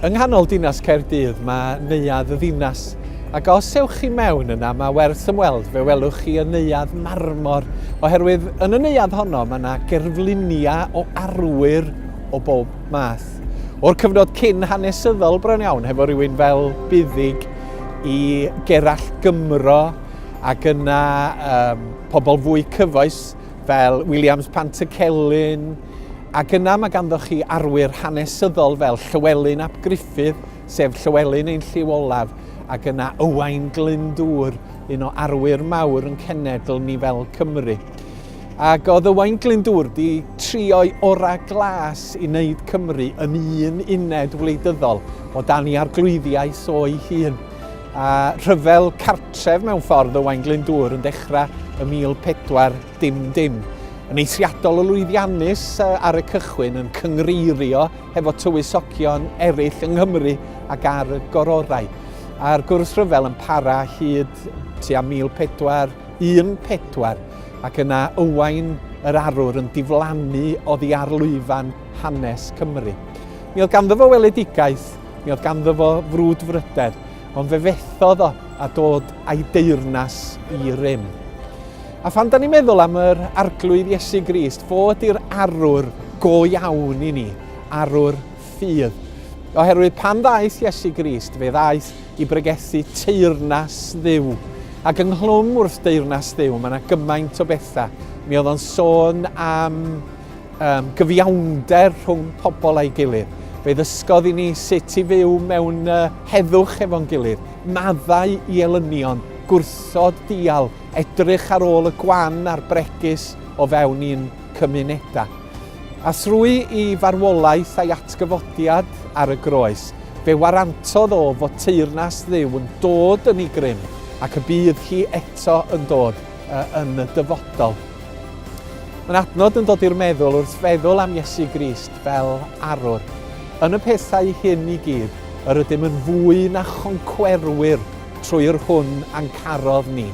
Yng nghanol dinas Caerdydd mae neuadd y ddinas, ac os ewch chi mewn yna mae werth ymweld fe welwch chi y neuadd marmor, oherwydd yn y neuadd honno mae yna gerfluniau o arwyr o bob math. O'r cyfnod cyn hanesyddol bron iawn hefo rhywun fel Buddig i Gerallt Gymro, ac yna pobl fwy cyfoes fel Williams Pantycelyn, ac yna mae ganddoch chi arwyr hanesyddol fel Llywelyn ap Gruffydd, sef Llywelyn ein lliw olaf, ac yna Owain Glyndŵr, un o arwyr mawr yn cenedl ni fel Cymru. Ac oedd Owain Glyndŵr di trio'i ora glas i wneud Cymru yn un uned wleidyddol o dan i arglwyddiaeth o'i hun. A rhyfel cartref mewn ffordd Owain Glyndŵr yn dechrau y 1400. Yn eithriadol o lwyddiannus ar y cychwyn yn cyngreirio hefo tywysogion eraill yng Nghymru ac ar y gororau. A'r gwrthryfel yn para hyd tua 1414, ac yna Owain yr Arwr yn diflannu oddi ar lwyfan hanes Cymru. Mi oedd ganddo fo weledigaeth, mi oedd ganddo fo frwdfrydedd, ond fe fethodd o a dod a'i deyrnas i rym. A phan da ni'n meddwl am yr arglwydd Iesu Grist, fod i'r arwr go iawn i ni, arwr ffydd. Oherwydd pan ddaeth Iesu Grist, fe ddaeth i bregethu teyrnas Dduw. Ac ynghlwm wrth deyrnas Dduw, mae yna gymaint o bethau. Mi oedd o'n sôn am gyfiawnder rhwng pobl a'i gilydd. Fe ddysgodd i ni sut i fyw mewn heddwch efo'n gilydd, maddau i elynion, gwrthod dial, edrych ar ôl y gwan a'r bregus o fewn i'n cymunedau. A thrwy i farwolaeth a'i atgyfodiad ar y groes, fe warantodd o fod teyrnas Dduw yn dod yn ei grym, ac y bydd hi eto yn dod yn y dyfodol. Mae'n adnod yn dod i'r meddwl wrth feddwl am Iesu Grist fel arwr. Yn y pethau hyn i gyd, yr ydym yn fwy na choncwerwyr trwy'r hwn a'n carodd ni.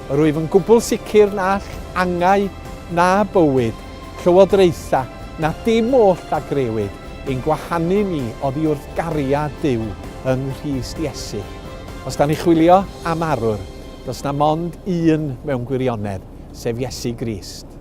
Rwyf yn gwbl sicr na angau na bywyd, llywodraetha, na dim oll a grewyd, ein gwahanu ni oddi wrth gariad Duw yng Nghrist Iesu. Os da ni chwilio am arwr, does na mond un mewn gwirionedd, sef Iesu Grist.